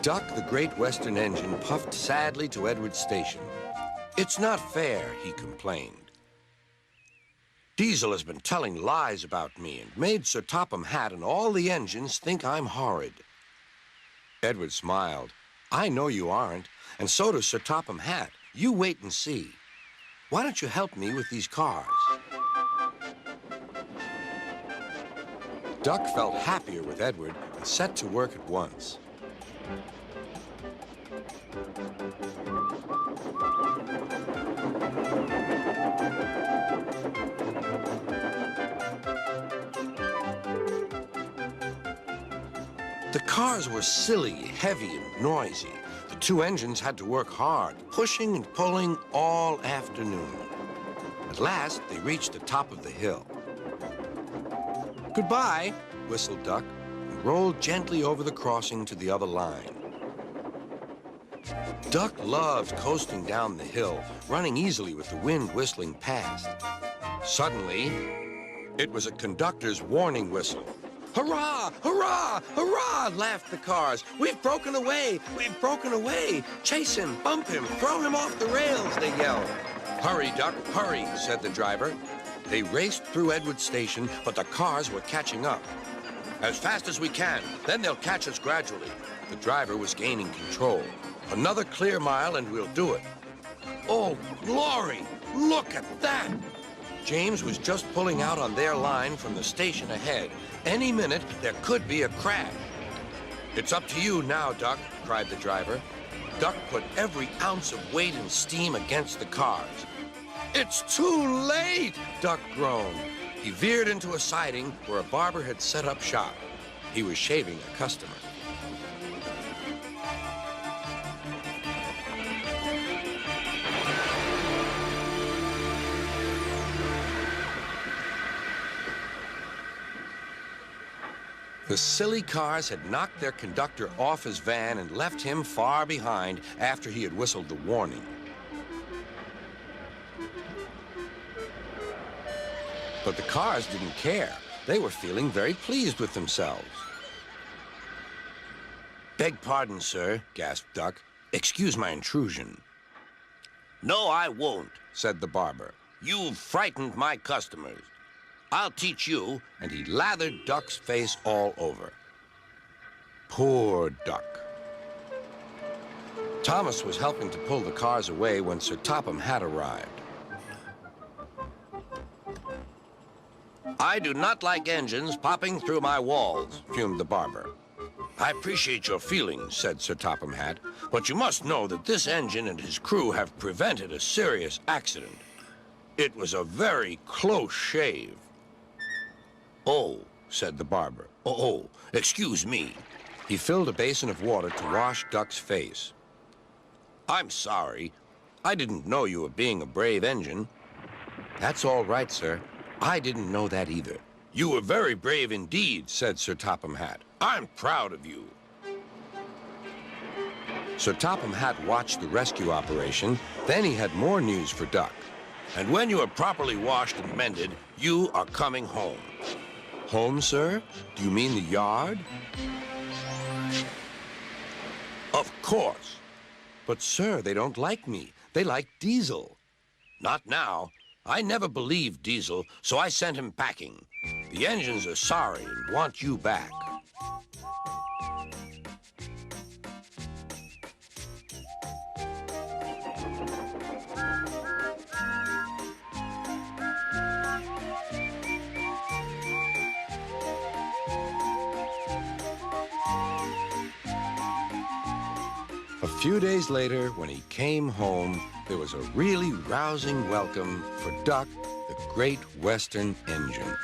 Duck, the Great Western Engine, puffed sadly to Edward's station. "It's not fair," he complained. "Diesel has been telling lies about me and made Sir Topham Hatt and all the engines think I'm horrid." Edward smiled. "I know you aren't, and so does Sir Topham Hatt. You wait and see. Why don't you help me with these cars?" Duck felt happier with Edward and set to work at once. The cars were silly, heavy, and noisy. The two engines had to work hard, pushing and pulling all afternoon. At last, they reached the top of the hill. "Goodbye," whistled Duck, and rolled gently over the crossing to the other line. Duck loved coasting down the hill, running easily with the wind whistling past. Suddenly, it was a conductor's warning whistle. "Hurrah! Hurrah! Hurrah!" laughed the cars. "We've broken away! We've broken away! Chase him! Bump him! Throw him off the rails!" they yelled. "Hurry, Duck, hurry!" said the driver. They raced through Edward Station, but the cars were catching up. "As fast as we can, then they'll catch us gradually." The driver was gaining control. "Another clear mile and we'll do it." "Oh, glory! Look at that!" James was just pulling out on their line from the station ahead. Any minute, there could be a crash. "It's up to you now, Duck," cried the driver. Duck put every ounce of weight and steam against the cars. "It's too late!" Duck groaned. He veered into a siding where a barber had set up shop. He was shaving a customer. The silly cars had knocked their conductor off his van and left him far behind after he had whistled the warning. But the cars didn't care. They were feeling very pleased with themselves. "Beg pardon, sir," gasped Duck. "Excuse my intrusion." "No, I won't," said the barber. "You've frightened my customers. I'll teach you," and he lathered Duck's face all over. Poor Duck. Thomas was helping to pull the cars away when Sir Topham Hatt arrived. "I do not like engines popping through my walls," fumed the barber. "I appreciate your feelings," said Sir Topham Hatt, "but you must know that this engine and his crew have prevented a serious accident. It was a very close shave." "Oh," said the barber. "Oh, excuse me." He filled a basin of water to wash Duck's face. "I'm sorry. I didn't know you were being a brave engine." "That's all right, sir. I didn't know that either." "You were very brave indeed," said Sir Topham Hatt. "I'm proud of you." Sir Topham Hatt watched the rescue operation. Then he had more news for Duck. "And when you are properly washed and mended, you are coming home." "Home, sir? Do you mean the yard?" "Of course." "But, sir, they don't like me. They like Diesel." "Not now. I never believed Diesel, so I sent him packing. The engines are sorry and want you back." A few days later, when he came home, there was a really rousing welcome for Duck, the Great Western Engine.